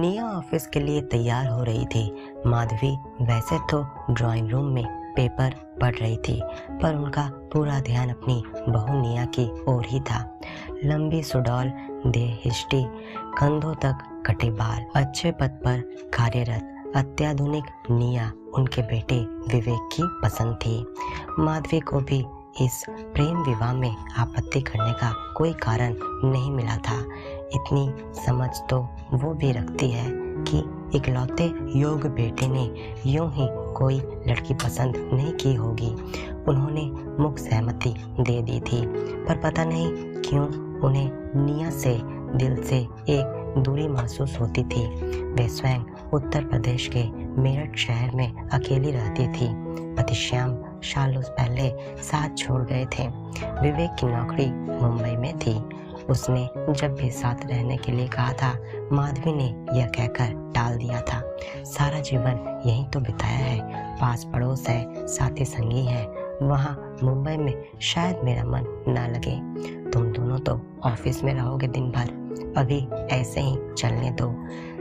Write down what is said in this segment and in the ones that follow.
निया ऑफिस के लिए तैयार हो रही थी। माधवी वैसे तो ड्राइंग रूम में पेपर पढ़ रही थी, पर उनका पूरा ध्यान अपनी बहू निया की ओर ही था। लंबी सुडौल देहहिष्टि, कंधों तक कटे बाल, अच्छे पद पर कार्यरत अत्याधुनिक निया उनके बेटे विवेक की पसंद थी। माधवी को भी इस प्रेम विवाह में आपत्ति करने का कोई कारण नहीं मिला था। इतनी समझ तो वो भी रखती है कि इकलौते योग्य बेटे ने यूं ही कोई लड़की पसंद नहीं की होगी। उन्होंने मुख सहमति दे दी थी, पर पता नहीं क्यों उन्हें निया से दिल से एक दूरी महसूस होती थी। वे स्वयं उत्तर प्रदेश के मेरठ शहर में अकेली रहती थी। पति श्याम सालों पहले साथ छोड़ गए थे। विवेक की नौकरी मुंबई में थी। उसने जब भी साथ रहने के लिए कहा था, माधवी ने यह कहकर टाल दिया था, सारा जीवन यहीं तो बिताया है, पास पड़ोस है, साथी संगी है, वहाँ मुंबई में शायद मेरा मन ना लगे। तुम दोनों तो ऑफिस में रहोगे दिन भर, अभी ऐसे ही चलने दो,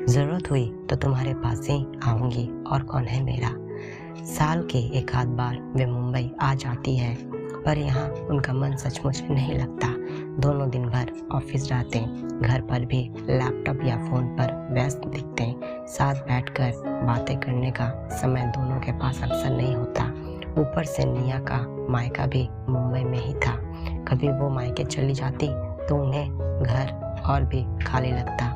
जरूरत हुई तो तुम्हारे पास ही आऊंगी, और कौन है मेरा। साल के एक आध बार वे मुंबई आ जाती है, पर यहाँ उनका मन सचमुच नहीं लगता। दोनों दिन भर ऑफिस रहते, घर पर भी लैपटॉप या फोन पर व्यस्त दिखते। साथ बैठकर बातें करने का समय दोनों के पास अक्सर नहीं होता। ऊपर से निया का मायका भी मुंबई में ही था। कभी वो मायके चली जाती तो उन्हें घर और भी खाली लगता।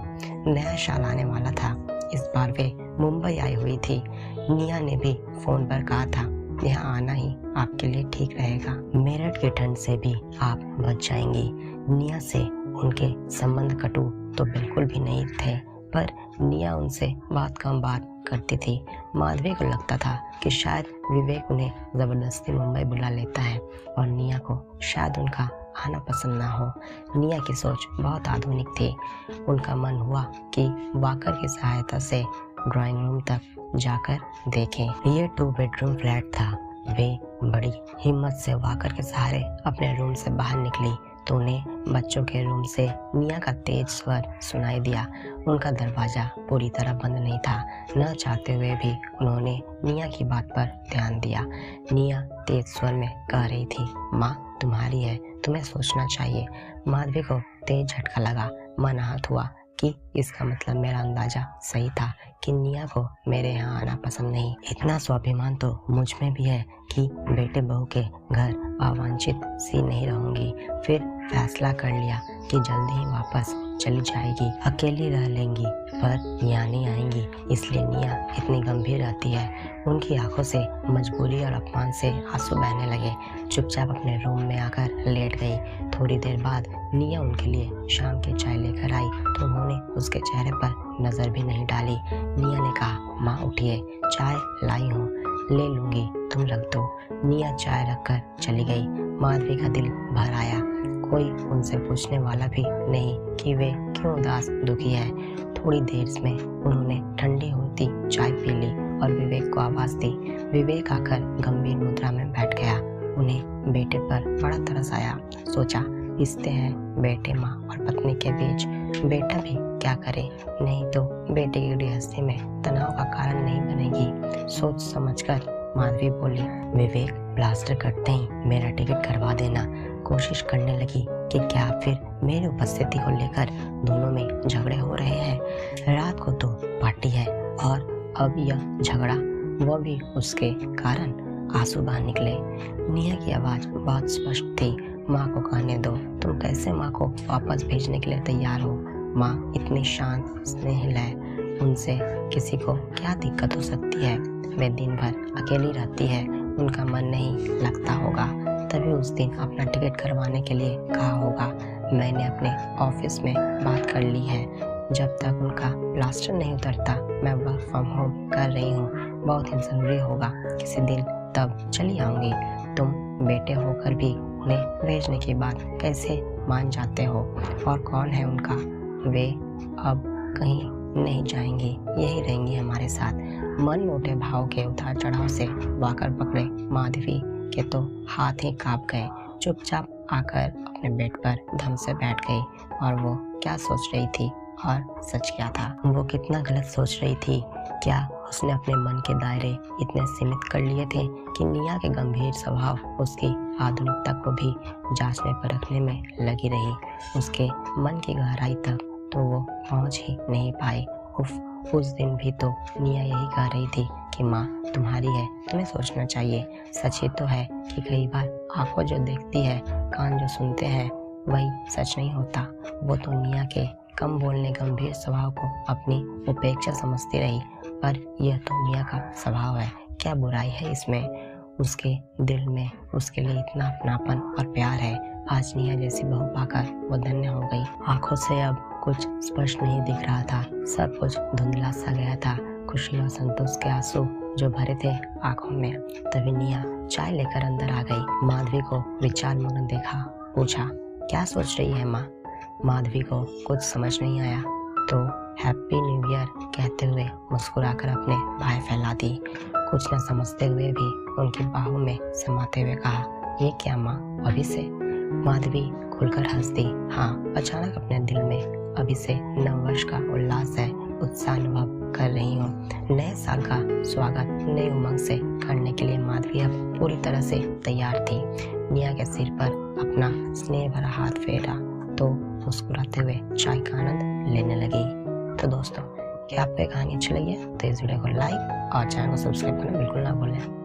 नया साल आने वाला था। इस बार वे मुंबई आई हुई थी। निया ने भी फोन पर कहा था, यहाँ आना ही आपके लिए ठीक रहेगा, मेरठ की ठंड से भी आप बच जाएंगी। निया से उनके संबंध कटु तो बिल्कुल भी नहीं थे, पर निया उनसे बहुत कम बात करती थी। माधवी को लगता था कि शायद विवेक उन्हें जबरदस्ती मुंबई बुला लेता है, और निया को शायद उनका आना पसंद ना हो। निया की सोच बहुत आधुनिक थी। उनका मन हुआ कि वाकर की सहायता से ड्राइंग रूम तक जाकर देखें। ये 2 बेडरूम फ्लैट था। वे बड़ी हिम्मत से वाकर के सहारे अपने रूम से बाहर निकली तो उन्हें बच्चों के रूम से निया का तेज स्वर सुनाई दिया। उनका दरवाजा पूरी तरह बंद नहीं था। न चाहते हुए भी उन्होंने निया की बात पर ध्यान दिया। निया तेज स्वर में कह रही थी, माँ तुम्हारी है, तुम्हें सोचना चाहिए। माधवी को तेज झटका लगा। मन आहत हुआ कि इसका मतलब मेरा अंदाजा सही था कि निया को मेरे यहाँ आना पसंद नहीं। इतना स्वाभिमान तो मुझ में भी है कि बेटे बहू के घर अवांछित सी नहीं रहूंगी। फिर फैसला कर लिया कि जल्दी ही वापस चली जाएगी, अकेली रह लेंगी, पर यहाँ नहीं आएंगी। इसलिए निया इतनी गंभीर रहती है। उनकी आंखों से मजबूरी और अपमान से आंसू बहने लगे। चुपचाप अपने रूम में आकर लेट गई। थोड़ी देर बाद निया उनके लिए शाम की चाय लेकर आई तो उन्होंने उसके चेहरे पर नजर भी नहीं डाली। निया ने कहा, माँ उठिए, चाय लाई हूँ, ले लूंगी, तुम रख दो। निया चाय रखकर चली गई। माधवी का दिल भर आया। कोई उनसे पूछने वाला भी नहीं कि वे क्यों उदास दुखी है। थोड़ी देर में उन्होंने ठंडी होती चाय पी ली और विवेक को आवाज दी। विवेक आकर गंभीर मुद्रा में बैठ गया। उन्हें बेटे पर बड़ा तरस आया। सोचा, रिश्ते हैं बेटे माँ और पत्नी के बीच, बेटा भी क्या करे, नहीं तो बेटे की गृहस्थी में तनाव का कारण नहीं बनेगी। सोच समझकर माधवी बोली, विवेक प्लास्टर करते ही मेरा टिकट करवा देना। कोशिश करने लगी कि क्या फिर मेरी उपस्थिति को लेकर दोनों में झगड़े हो रहे हैं। रात को तो पार्टी है और अब यह झगड़ा, वह भी उसके कारण। आंसू बाहर निकले। निया की आवाज बहुत स्पष्ट थी, माँ को कहने दो, तुम कैसे माँ को वापस भेजने के लिए तैयार हो। माँ इतनी शांत स्नेहलय, उनसे किसी को क्या दिक्कत हो सकती है। वे दिन भर अकेली रहती है, उनका मन नहीं लगता होगा, तभी उस दिन अपना टिकट करवाने के लिए कहा होगा। मैंने अपने ऑफिस में बात कर ली है, जब तक उनका प्लास्टर नहीं उतरता मैं वर्क फ्रॉम होम कर रही हूँ। बहुत ही जरूरी होगा किसी दिन, तब चली आऊँगी। तुम बेटे होकर भी उन्हें भेजने की बात कैसे मान जाते हो, और कौन है उनका। वे अब कहीं नहीं जाएंगी, यही रहेंगी हमारे साथ। मन मोटे भाव के उतार चढ़ाव से वाकर पकड़े माधवी के तो हाथ ही कांप गए। चुपचाप आकर अपने बेड पर धम से बैठ गई, और वो क्या सोच रही थी और सच क्या था, वो कितना गलत सोच रही थी। क्या उसने अपने मन के दायरे इतने सीमित कर लिए थे कि निया के गंभीर स्वभाव उसकी आधुनिकता को भी जांचने परखने में लगी रही। उसके मन की गहराई तक तो वो पहुंच ही नहीं पाई। उस दिन भी तो निया यही कह रही थी कि माँ तुम्हारी है, तुम्हें सोचना चाहिए। सच ही तो है कि कई बार आंखों जो देखती है, कान जो सुनते हैं, वही सच नहीं होता। वो तो निया के कम बोलने गंभीर स्वभाव को अपनी उपेक्षा समझती रही, पर यह तो निया का स्वभाव है, क्या बुराई है इसमें। उसके दिल में उसके लिए इतना अपनापन और प्यार है। आज निया जैसी बहू पाकर वो धन्य हो गई। आंखों से अब कुछ स्पष्ट नहीं दिख रहा था, सब कुछ धुंधला सा गया था। खुशी और संतोष के आंसू जो भरे थे आंखों में। तभी निया चाय लेकर अंदर आ गई। माधवी को विचार मग्न देखा, पूछा क्या सोच रही है माँ। माधवी को कुछ समझ नहीं आया तो हैप्पी न्यू ईयर कहते हुए मुस्कुराकर अपने बाहें फैला दी। कुछ न समझते हुए भी उनकी बाहों में समाते हुए कहा, ये क्या माँ, अभी से? माधवी खुलकर हंस दी। हाँ, अचानक अपने दिल में अभी से नववर्ष का उल्लास है, उत्साह अनुभव कर रही हूँ। नए साल का स्वागत नए उमंग से करने के लिए माधवी अब पूरी तरह से तैयार थी। निया के सिर पर अपना स्नेह भरा हाथ फेरा तो मुस्कुराते हुए चाय का आनंद लेने लगी। तो दोस्तों, क्या आपको ये कहानी अच्छी लगी है तो इस वीडियो को लाइक और चैनल को सब्सक्राइब करना बिल्कुल ना भूलें।